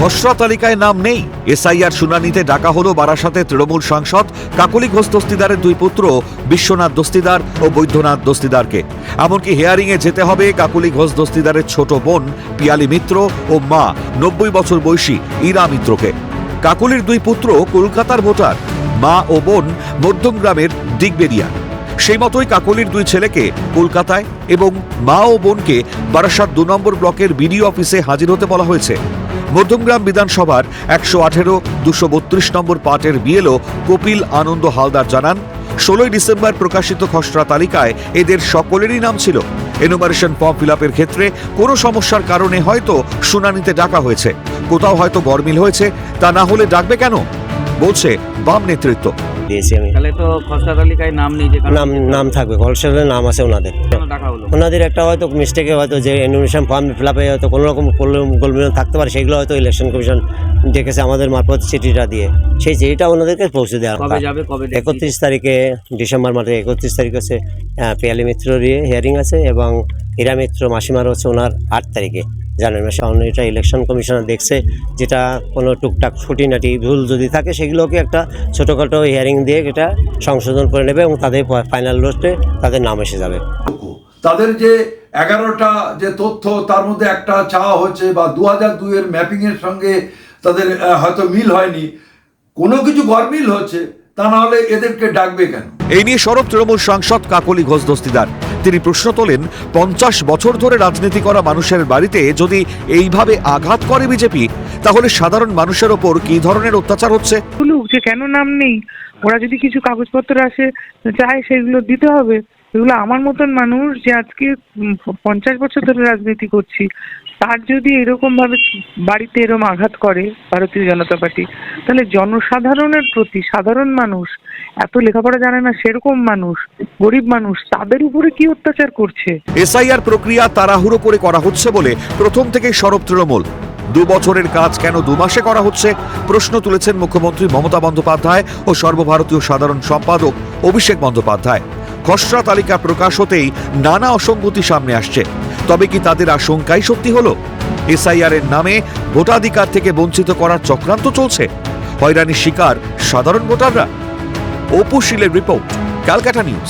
খসড়া তালিকায় নাম নেই। এসআইআর শুনানিতে ডাকা হলো বারাসাতের তৃণমূল সাংসদ কাকলি ঘোষ দস্তিদারের দুই পুত্র বিশ্বনাথ দস্তিদার ও বৈদ্যনাথ দস্তিদারকে। এমনকি হিয়ারিংয়ে যেতে হবে কাকলি ঘোষ দস্তিদারের ছোট বোন পিয়ালি মিত্র ও মা 90 বছর বয়সী ইরা মিত্রকে। কাকলির দুই পুত্র কলকাতার ভোটার, মা ও বোন মধ্যমগ্রামের দিগবেরিয়া। সেই মতোই কাকলির দুই ছেলেকে কলকাতায় এবং মা ও বোনকে বারাসাত 2 নম্বর ব্লকের বিডিও অফিসে হাজির হতে বলা হয়েছে। মধ্যমগ্রাম বিধানসভার 118-232 নম্বর পার্টের বিএলও কপিল আনন্দ হালদার জানান, 16 ডিসেম্বর প্রকাশিত খসড়া তালিকায় এদের সকলেরই নাম ছিল। এনুমারেশন ফর্ম ফিল আপের ক্ষেত্রে কোনো সমস্যার কারণে হয়তো শুনানিতে ডাকা হয়েছে, কোথাও হয়তো গরমিল হয়েছে, তা না হলে ডাকবে কেন, বলছে বাম নেতৃত্ব। দিয়েছি আমি। তাহলে তো খসড়া তালিকায় নাম নেই, যে নাম থাকবে, খসড়ার নাম আছে ওনাদের। ডাকা হলো ওনাদের একটা হয়তো মিস্টেকে হয়তো যে এনুমেশন ফর্ম ফিল আপে হয়তো কোনো রকম গোলমেল থাকতে পারে, সেগুলো হয়তো ইলেকশন কমিশন ডেকেছে আমাদের মারফত চিঠিটা দিয়ে, সেই চিঠিটা ওনাদেরকে পৌঁছে দেওয়া। কবে যাবে, কবে 31 তারিখে ডিসেম্বর মাসে 31 তারিখ হচ্ছে পিয়ালি মিত্রর হিয়ারিং আছে এবং হীরা মিত্র মাসিমার হচ্ছে ওনার 8 তারিখে জানুয়ারি মাসে। এটা ইলেকশন কমিশনার দেখছে, যেটা কোনো টুকটাক খুঁটিনাটি ভুল যদি থাকে সেগুলোকে একটা ছোটোখাটো হিয়ারিং দিয়ে এটা সংশোধন করে নেবে এবং তাদের ফাইনাল লিস্টে তাদের নাম এসে যাবে। তাদের যে 11টা যে তথ্য, তার মধ্যে একটা চাওয়া হচ্ছে বা 2002 এর ম্যাপিংয়ের সঙ্গে তাদের হয়তো মিল হয়নি, কোনো কিছু গরমিল হচ্ছে, তা না হলে এদেরকে ডাকবে কেন? এই নিয়ে সরব তৃণমূল সাংসদ কাকলি ঘোষ দস্তিদার। তিনি প্রশ্ন তোলেন, 50 বছর ধরে রাজনীতি করা মানুষের বাড়িতে যদি এইভাবে আঘাত করে বিজেপি, তাহলে সাধারণ মানুষের ওপর কি ধরনের অত্যাচার হচ্ছে? যে কেন নাম নেই, ওরা যদি কিছু কাগজপত্র আসে চায় সেগুলো দিতে হবে। এগুলো আমার মতন মানুষ যে আজকে 50 বছর ধরে রাজনীতি করছি, তার যদি এরকম ভাবে বাড়িতে এরকম আঘাত করে ভারতীয় জনতা পার্টি, তাহলে জনসাধারণের প্রতি, সাধারণ মানুষ, এত লেখাপড়া জানে না সেরকম মানুষ, গরিব মানুষ, তাদের উপরে কি অত্যাচার করছে? এসআইআর প্রক্রিয়া তাড়াহুড়ো করে করা হচ্ছে বলে প্রথম থেকেই সরব তৃণমূল। 2 বছরের কাজ কেন 2 মাসে করা হচ্ছে, প্রশ্ন তুলেছেন মুখ্যমন্ত্রী মমতা বন্দ্যোপাধ্যায় ও সর্বভারতীয় সাধারণ সম্পাদক অভিষেক বন্দ্যোপাধ্যায়। খসড়া তালিকা প্রকাশ হতেই নানা অসঙ্গতি সামনে আসছে। তবে কি তাদের আশঙ্কাই সত্যি হলো? এসআইআর এর নামে ভোটাধিকার থেকে বঞ্চিত করার চক্রান্ত চলছে? হয়রানির শিকার সাধারণ ভোটাররা? অপু শীলের রিপোর্ট, ক্যালকাটা নিউজ।